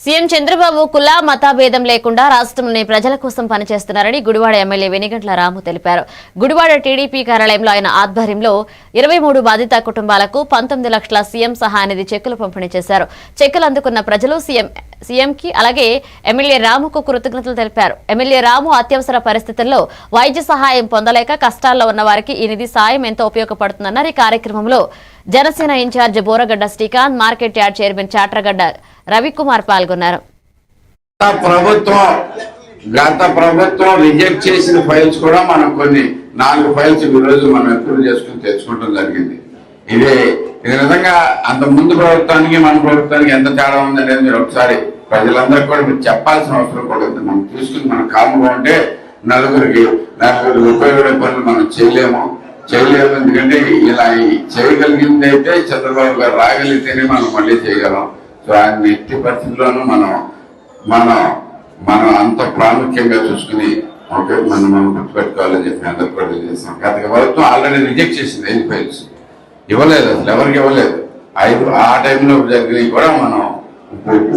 CM Chandrababu కుల మతాభేదం లేకుండా రాష్ట్రంలోని ప్రజల కోసం పనిచేస్తున్నారని గుడివాడ ఎమ్మెల్యే వెనిగంట్ల రాము తెలిపారు. గుడివాడ టీడీపీ కార్యాలయంలో ఆయన ఆధ్వర్యంలో 23 బాధిత కుటుంబాలకు 19 లక్షల సీఎం సహాయనిధి చెక్కులు పంపిణీ చేశారు. చెక్కులు అందుకున్న ప్రజలు సీఎంకి అలాగే ఎమ్మెల్యే రాముకు కృతజ్ఞతలు తెలిపారు. ఎమ్మెల్యే రాము అత్యవసర పరిస్థితుల్లో వైద్య సహాయం పొందలేక కష్టాల్లో ఉన్న వారికి ఈ నిధి సాయం ఎంతో ఉపయోగపడుతుందన్నారు. ఈ కార్యక్రమంలో Janasena in charge Boragadda Srikanth, market yard chairman Chatragadda Ravikumar పాల్గొన్నారు. గత ప్రభుత్వం రిజెక్ట్ చేసిన ఫైల్స్ కూడా మనం కొన్ని 4 ఫైల్స్ ఈ రోజు మనం అప్రూవ్ చేసుకుని తెచ్చుకోవడం జరిగింది. ఇది నిజంగా అంత ముందు ప్రభుత్వానికి మన ప్రభుత్వానికి ఎంత తేడా ఉందనేది మీరు ఒకసారి ప్రజలందరికీ కూడా మీరు చెప్పాల్సిన అవసరం కూడా ఉంది. మనం చూసుకుని మనం కాముగా ఉంటే నలుగురికి ఉపయోగపడే పనులు మనం చేయలేము. ఎందుకంటే ఇలా చేయగలిగింది అయితే చంద్రబాబు గారు రాగలిగితేనే మనం మళ్ళీ చేయగలం. సో ఆయన ఎట్టి పరిస్థితుల్లోనూ మనం అంత ప్రాముఖ్యంగా చూసుకుని మనం గుర్తుపెట్టుకోవాలని చెప్పి అందరూ కూడా చేస్తాం. గత ప్రభుత్వం ఆల్రెడీ రిజెక్ట్ చేసింది 5 ఫైల్స్, ఇవ్వలేదు, అసలు ఎవరికి ఇవ్వలేదు. 5 ఆ టైంలో జరిగినవి కూడా మనం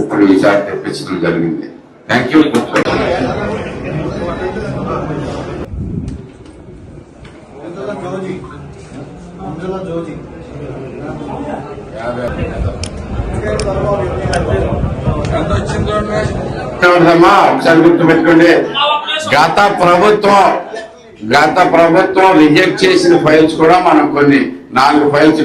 ఇప్పుడు ఈసారి తెప్పించడం జరిగింది. Thank you. ఒకసారి గుర్తుపెట్టుకోండి, గత ప్రభుత్వం రిజెక్ట్ చేసిన ఫైల్స్ కూడా మనం కొన్ని 4 ఫైల్స్